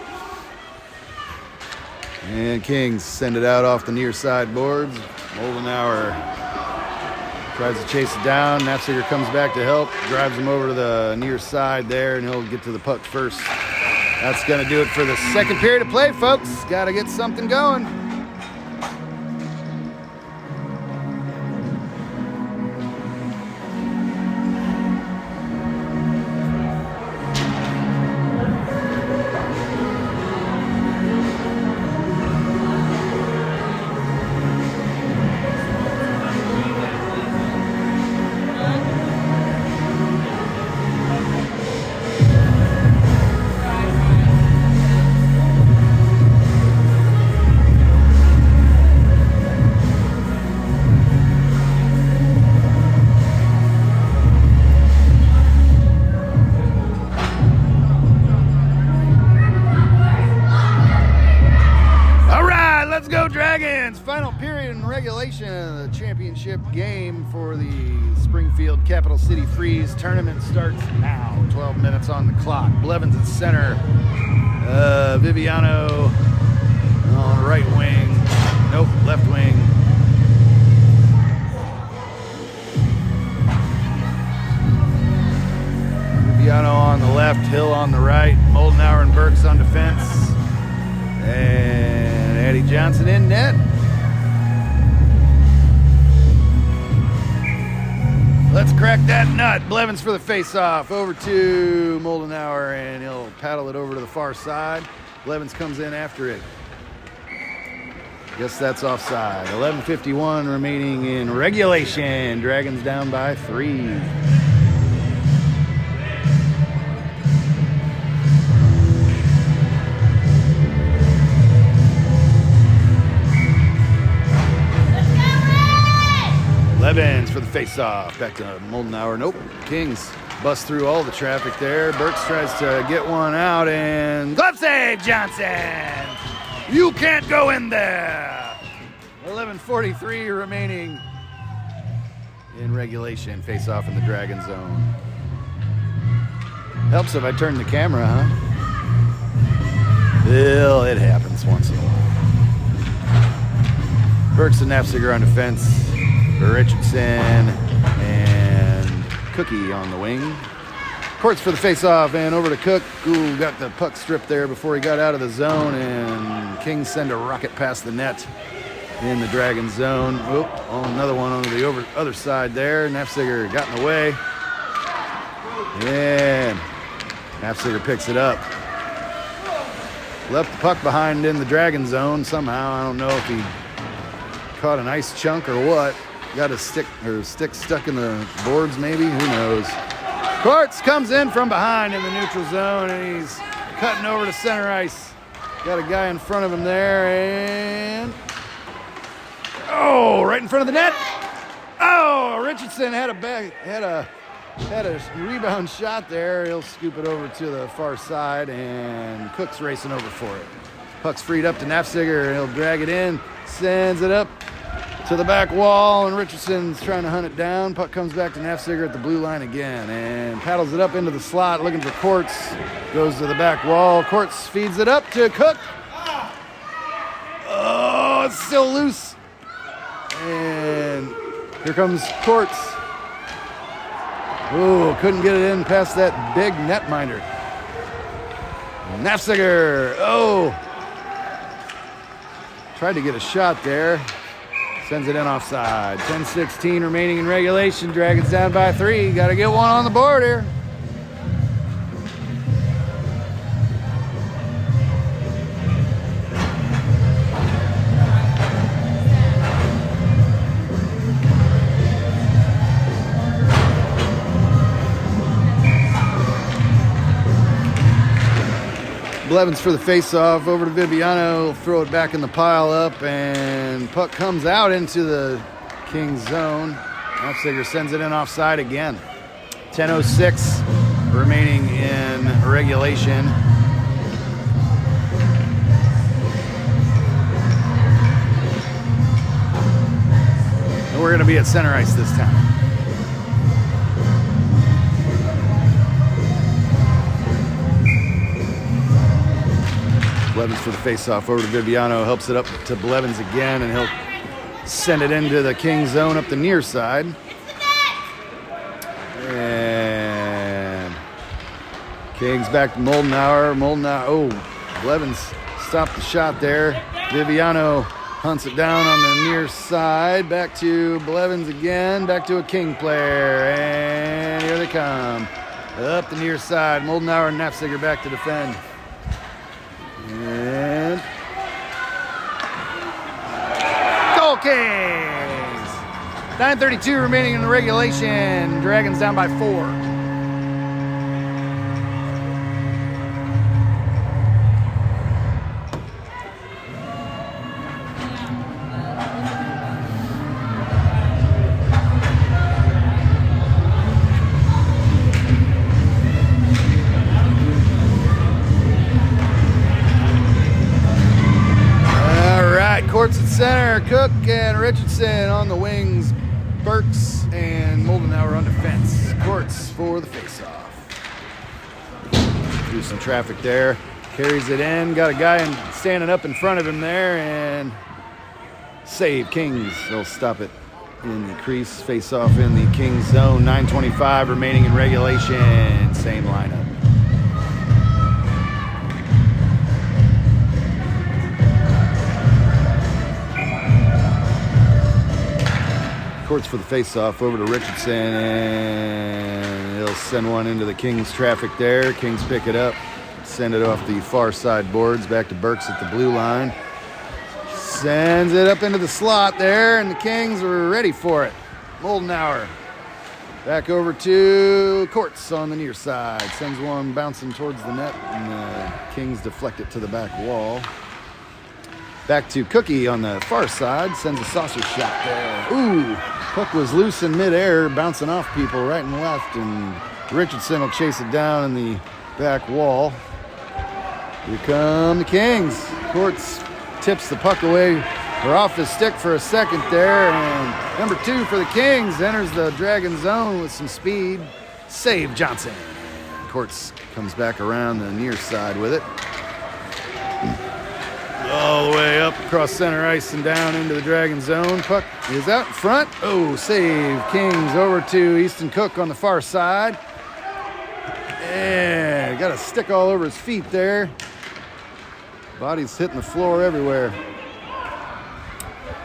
And Kings send it out off the near side boards. Moldenauer tries to chase it down. Nafziger comes back to help, drives him over to the near side there, and he'll get to the puck first. That's going to do it for the second period of play, folks. Got to get something going. Let's go Dragons! Final period in regulation of the championship game for the Springfield Capital City Freeze tournament starts now. 12 minutes on the clock. Blevins at center. Viviano on right wing. Nope, left wing. Viviano on the left, Hill on the right. Moldenauer and Burks on defense. And Eddie Johnson in net. Let's crack that nut. Blevins for the face-off. Over to Moldenauer, and he'll paddle it over to the far side. Blevins comes in after it. Guess that's offside. 11:51 remaining in regulation. Dragons down by 3. Blevins for the face-off. Back to Moldenauer. Nope. Kings bust through all the traffic there. Burks tries to get one out, and glove save, Johnson! You can't go in there! 11:43 remaining in regulation. Face-off in the Dragon zone. Helps if I turn the camera, huh? Well, it happens once in a while. Burks and Nafziger on defense. Richardson and Cookie on the wing. Courts for the face-off, and over to Cook, who got the puck stripped there before he got out of the zone, and Kings send a rocket past the net in the Dragon zone. Oh, another one on the other side there. Nafziger got in the way, and Nafziger picks it up. Left the puck behind in the Dragon zone somehow. I don't know if he caught an ice chunk or what. Got a stick stuck in the boards, maybe? Who knows? Courts comes in from behind in the neutral zone, and he's cutting over to center ice. Got a guy in front of him there, and oh, right in front of the net. Oh, Richardson had a rebound shot there. He'll scoop it over to the far side, and Cook's racing over for it. Puck's freed up to Nafziger, and he'll drag it in, sends it up to the back wall, and Richardson's trying to hunt it down. Puck comes back to Nafziger at the blue line again, and paddles it up into the slot, looking for Courts. Goes to the back wall. Courts feeds it up to Cook. Oh, it's still loose. And here comes Courts. Oh, couldn't get it in past that big netminder. Nafziger, oh. Tried to get a shot there. Sends it in offside. 10:16 remaining in regulation. Dragons down by 3. Got to get one on the board here. Blevins for the face-off, over to Viviano, throw it back in the pile up, and puck comes out into the Kings zone. Nafziger sends it in offside again. 10:06 remaining in regulation. And we're going to be at center ice this time. Blevins for the face-off over to Viviano. Helps it up to Blevins again, and he'll send it into the King zone up the near side. And Kings back to Moldenauer. Oh, Blevins stopped the shot there. Viviano hunts it down on the near side. Back to Blevins again. Back to a King player. And here they come. Up the near side. Moldenauer and Nafziger back to defend. And goal Kings! 9:32 remaining in the regulation. Dragons down by 4. Courts at center, Cook and Richardson on the wings, Burks and Moldenauer on defense. Courts for the face-off. Do some traffic there, carries it in, got a guy standing up in front of him there, and save Kings. They'll stop it in the crease, face-off in the Kings zone. 9:25 remaining in regulation, same lineup. Courts for the face-off over to Richardson, and he'll send one into the Kings traffic there. Kings pick it up, send it off the far side boards, back to Burks at the blue line. Sends it up into the slot there, and the Kings are ready for it. Moldenauer back over to Courts on the near side. Sends one bouncing towards the net, and the Kings deflect it to the back wall. Back to Cookie on the far side, sends a saucer shot there. Ooh, puck was loose in midair, bouncing off people right and left, and Richardson will chase it down in the back wall. Here come the Kings. Courts tips the puck away, or off his stick for a second there, and number 2 for the Kings enters the Dragon zone with some speed. Save Johnson. Courts comes back around the near side with it. All the way up across center ice and down into the Dragon zone. Puck is out in front. Oh, save. Kings over to Easton Cook on the far side. And got a stick all over his feet there. Body's hitting the floor everywhere.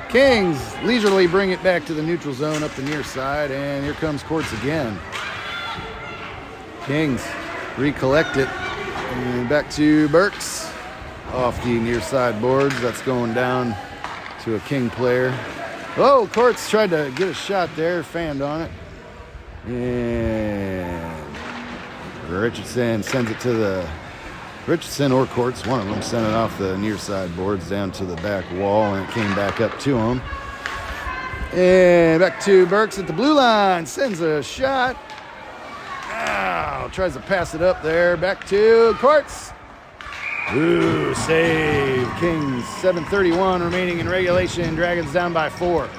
Kings leisurely bring it back to the neutral zone up the near side, and here comes Courts again. Kings recollect it, and back to Burks. Off the near side boards, that's going down to a King player. Oh, Courts tried to get a shot there, fanned on it. And Richardson sends it to the, Richardson or Courts, one of them sent it off the near side boards down to the back wall, and it came back up to him. And back to Burks at the blue line, sends a shot. Ow, tries to pass it up there, back to Courts. Ooh, save. Kings, 7:31 remaining in regulation. Dragons down by 4.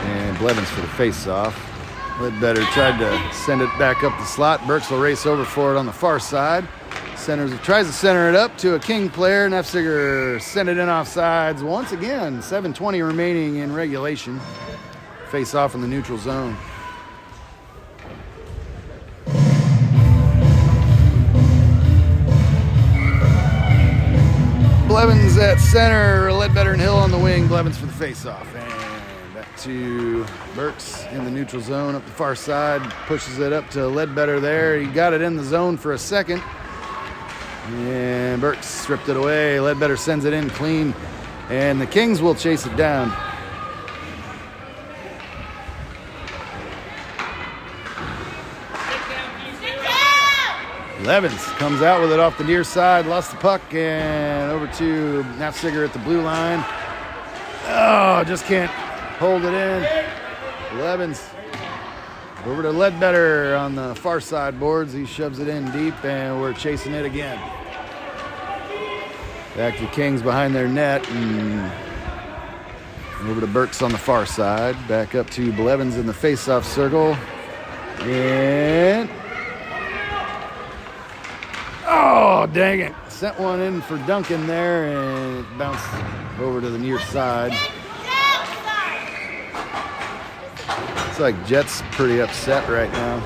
And Blevins for the face-off. Ledbetter tried to send it back up the slot. Burks will race over for it on the far side. Tries to center it up to a King player. Nafziger sent it in offsides once again. 7:20 remaining in regulation. Face off in the neutral zone. Blevins at center. Ledbetter and Hill on the wing. Blevins for the face-off. And back to Burks in the neutral zone up the far side. Pushes it up to Ledbetter there. He got it in the zone for a second. And Burks stripped it away. Ledbetter sends it in clean, and the Kings will chase it down. Blevins comes out with it off the near side, lost the puck, and over to Nafziger at the blue line. Oh, just can't hold it in. Blevins over to Ledbetter on the far side boards. He shoves it in deep, and we're chasing it again. Back to the Kings behind their net, and over to Burks on the far side. Back up to Blevins in the face-off circle. And oh, dang it. Sent one in for Duncan there, and it bounced over to the near side. Looks like Jet's pretty upset right now.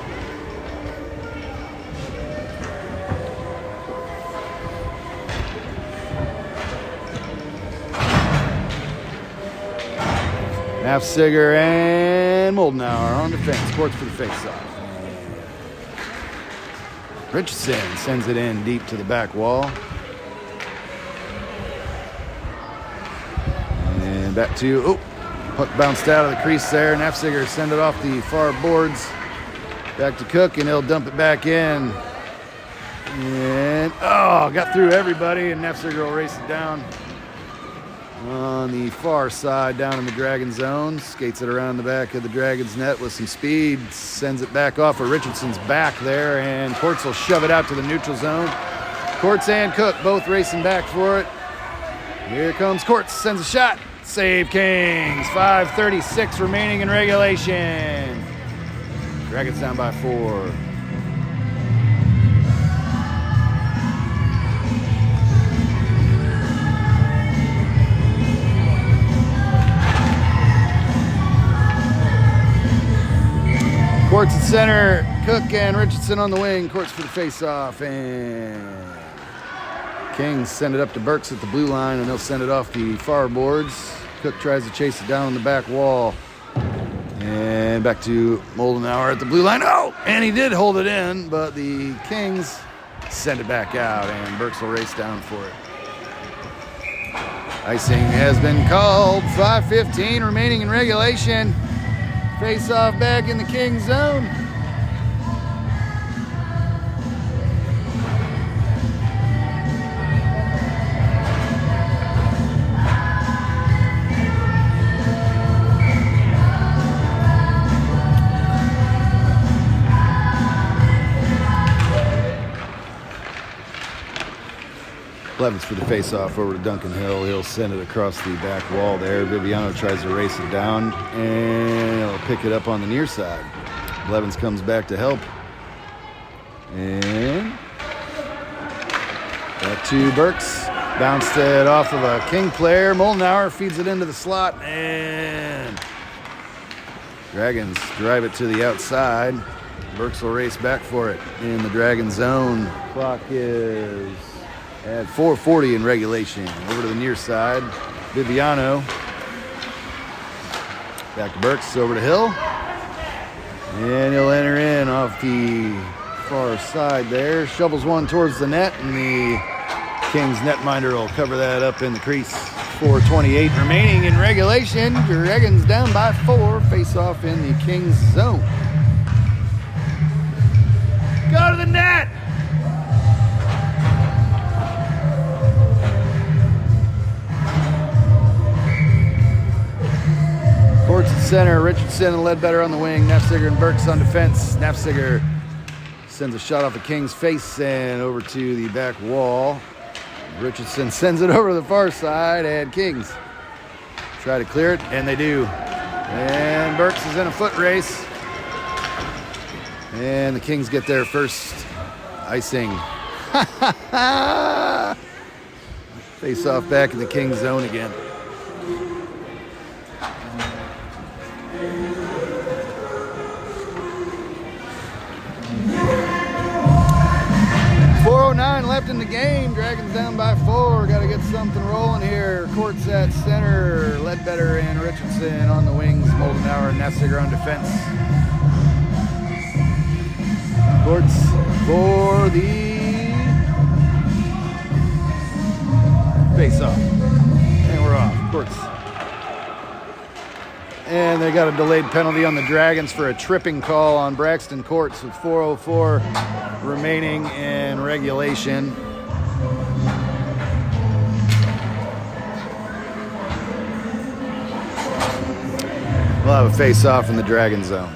Nafziger and Moldenauer on defense. Courts for the face-off. Richardson sends it in deep to the back wall. And back to, puck bounced out of the crease there. Nafziger send it off the far boards. Back to Cook, and he'll dump it back in. And, got through everybody, and Nafziger will race it down. On the far side, down in the Dragon zone, skates it around the back of the Dragon's net with some speed, sends it back off of Richardson's back there, and Courts will shove it out to the neutral zone. Courts and Cook both racing back for it. Here comes Courts, sends a shot. Save Kings, 5:36 remaining in regulation. Dragons down by 4. Courts at center, Cook and Richardson on the wing. Courts for the face-off, and Kings send it up to Burks at the blue line, and they'll send it off the far boards. Cook tries to chase it down on the back wall. And back to Moldenauer at the blue line. And he did hold it in, but the Kings send it back out, and Burks will race down for it. Icing has been called. 5:15 remaining in regulation. Face-off back in the Kings zone. Blevins for the face-off over to Duncan Hill. He'll send it across the back wall there. Viviano tries to race it down, and he'll pick it up on the near side. Blevins comes back to help. And back to Burks. Bounced it off of a King player. Moldenauer feeds it into the slot, and Dragons drive it to the outside. Burks will race back for it in the Dragon zone. Clock is at 4:40 in regulation. Over to the near side, Viviano. Back to Burks, over to Hill. And he'll enter in off the far side there. Shovels one towards the net, and the Kings netminder will cover that up in the crease. 4:28 remaining in regulation. Dragons down by 4. Face off in the Kings zone. Go to the net! Courts at center, Richardson and Ledbetter on the wing, Nafziger and Burks on defense. Nafziger sends a shot off the King's face and over to the back wall. Richardson sends it over to the far side, and Kings try to clear it, and they do. And Burks is in a foot race. And the Kings get their first icing. Face off back in the Kings zone again. Left in the game. Dragons down by 4. Got to get something rolling here. Courts at center. Ledbetter and Richardson on the wings. Moldenauer and Nafziger on defense. Courts for the face-off. And we're off. Courts. And they got a delayed penalty on the Dragons for a tripping call on Braxton Courts with 4:04 remaining in regulation. We'll have a face-off in the Dragon zone.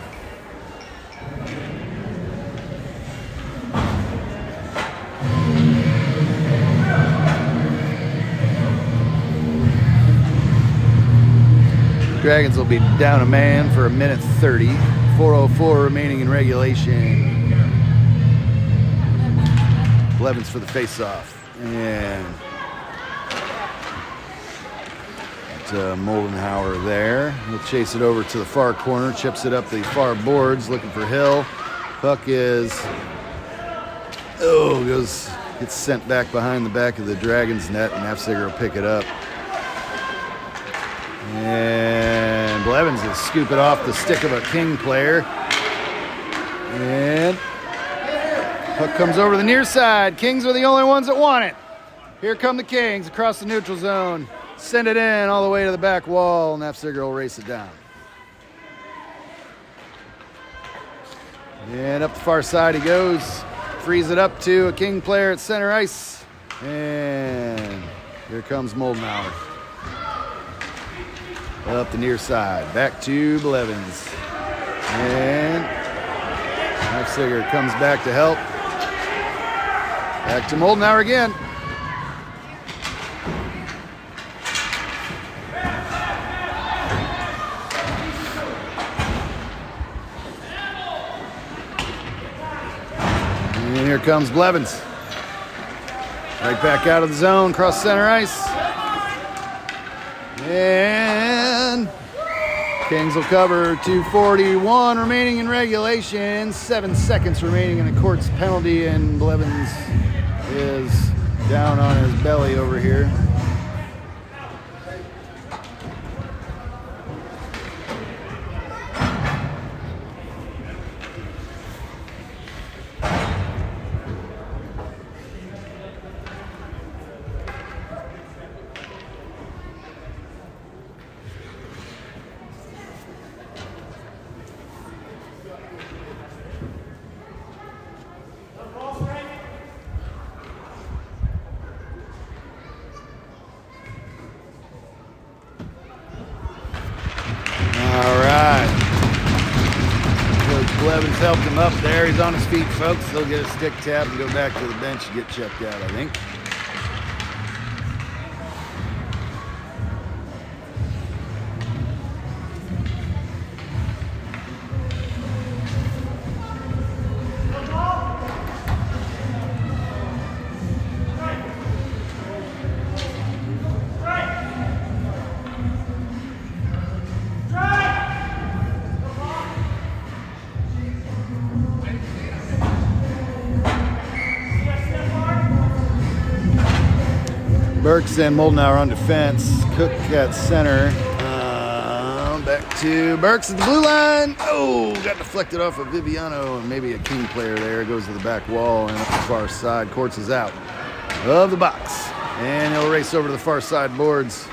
Dragons will be down a man for 1:30. 4:04 remaining in regulation. Blevins for the face-off. And Moldenhauer there. He'll chase it over to the far corner, chips it up the far boards, looking for Hill. Puck is, gets sent back behind the back of the Dragons net, and Nafziger will pick it up. And Blevins will scoop it off the stick of a King player. And puck comes over the near side. Kings are the only ones that want it. Here come the Kings across the neutral zone. Send it in all the way to the back wall, and Nafziger will race it down. And up the far side he goes. Frees it up to a King player at center ice. And here comes Moldenhauer. Up the near side. Back to Blevins. And Nafziger comes back to help. Back to Moldenhauer again. And here comes Blevins. Right back out of the zone, cross center ice. And Kings will cover. 2:41 remaining in regulation. 7 seconds remaining in the Court's penalty, and Blevins is down on his belly over here. Blevins helped him up there. He's on his feet, folks. They'll get a stick tap and go back to the bench and get checked out, I think. Burks and Moldenhauer on defense. Cook at center. Back to Burks at the blue line. Oh, got deflected off of Viviano, and maybe a King player there. Goes to the back wall and up the far side. Courts is out of the box. And he'll race over to the far side boards.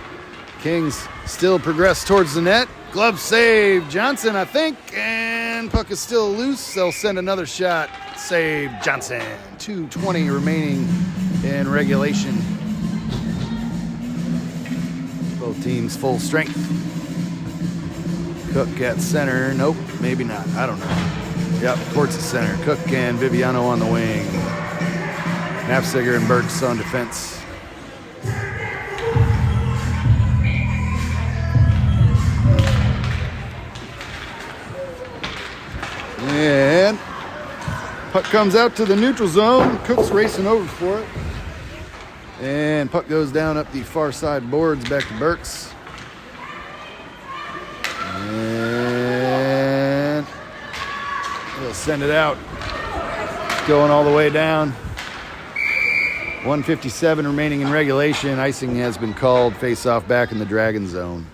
Kings still progress towards the net. Glove save. Johnson, I think. And puck is still loose. They'll send another shot. Save Johnson. 2:20 remaining in regulation. Both teams full strength. Cook at center. Nope, maybe not. I don't know. Yep, Courts at center. Cook and Viviano on the wing. Nafziger and Burks on defense. And puck comes out to the neutral zone. Cook's racing over for it. And puck goes down up the far side boards back to Burks. And he'll send it out. Going all the way down. 1:57 remaining in regulation. Icing has been called. Face off back in the Dragon zone.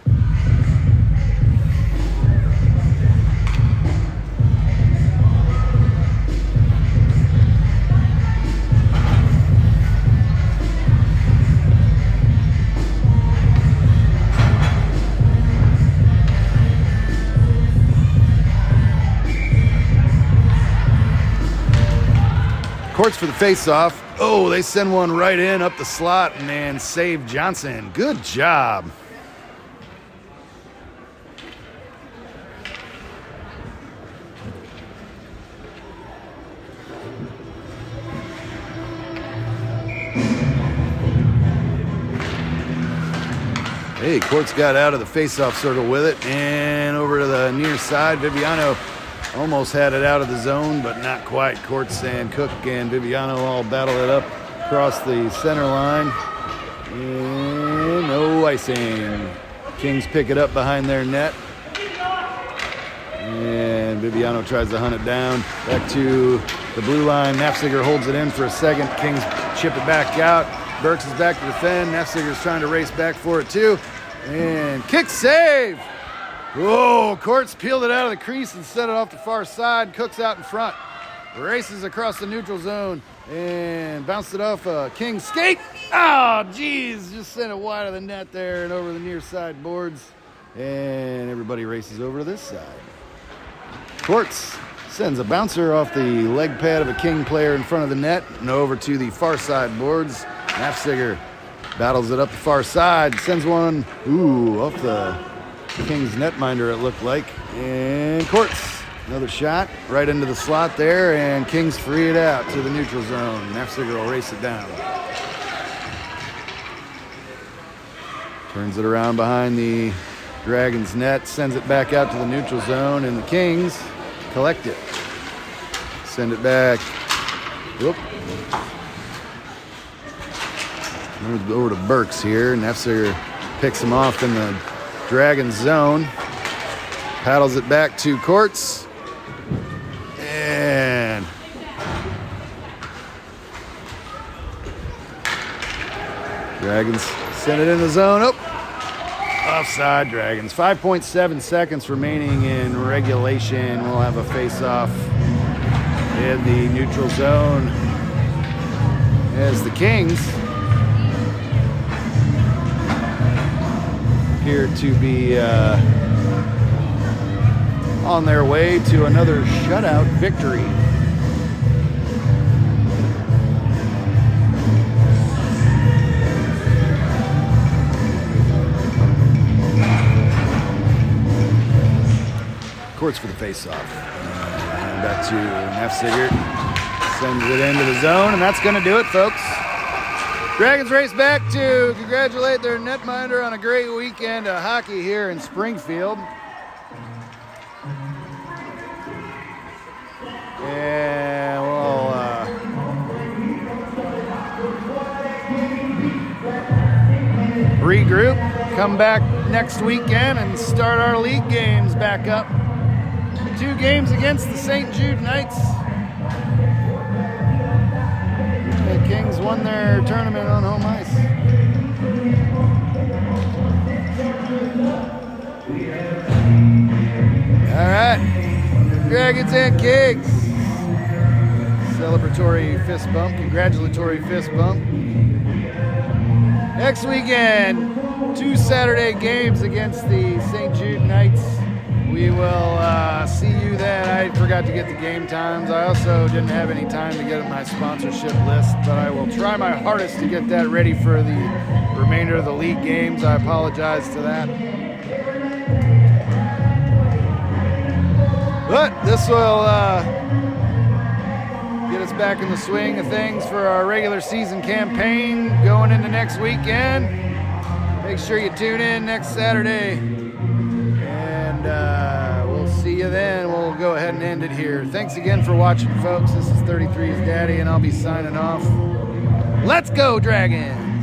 Courts for the face-off. Oh, they send one right in up the slot and save Johnson. Good job. Hey, Courts got out of the face-off circle with it and over to the near side. Viviano almost had it out of the zone, but not quite. Courts and Cook and Viviano all battle it up across the center line. And no icing. Kings pick it up behind their net. And Viviano tries to hunt it down. Back to the blue line. Nafziger holds it in for a second. Kings chip it back out. Burks is back to defend. Nafziger's trying to race back for it too. And kick save. Whoa, Courts peeled it out of the crease and set it off the far side. Cook's out in front. Races across the neutral zone and bounced it off a King's skate. Oh, geez, just sent it wide of the net there and over the near side boards. And everybody races over to this side. Courts sends a bouncer off the leg pad of a King player in front of the net and over to the far side boards. Nafziger battles it up the far side, sends one, off the King's netminder it looked like. And Courts, another shot right into the slot there, and Kings free it out to the neutral zone. Nafziger will race it down. Turns it around behind the Dragons net, sends it back out to the neutral zone, and the Kings collect it. Send it back. Whoop. Over to Burks here. Nafziger picks him off in the Dragons zone. Paddles it back to Courts. And Dragons send it in the zone. Offside Dragons. 5.7 seconds remaining in regulation. We'll have a face-off in the neutral zone as the Kings appear to be on their way to another shutout victory. Courts for the face-off. And back to Nafziger. Sends it into the zone, and that's going to do it, folks. Dragons race back to congratulate their netminder on a great weekend of hockey here in Springfield. And we'll regroup, come back next weekend, and start our league games back up. 2 games against the St. Jude Knights. The Kings won their tournament on home ice. All right, Dragons and Kings. Celebratory fist bump, congratulatory fist bump. Next weekend, 2 Saturday games against the St. Jude Knights. We will see you then. I forgot to get the game times. I also didn't have any time to get my sponsorship list, but I will try my hardest to get that ready for the remainder of the league games. I apologize to that. But this will get us back in the swing of things for our regular season campaign going into next weekend. Make sure you tune in next Saturday. We'll see you then. We'll go ahead and end it here. Thanks again for watching, folks. This is 33's Daddy, and I'll be signing off. Let's go, Dragons!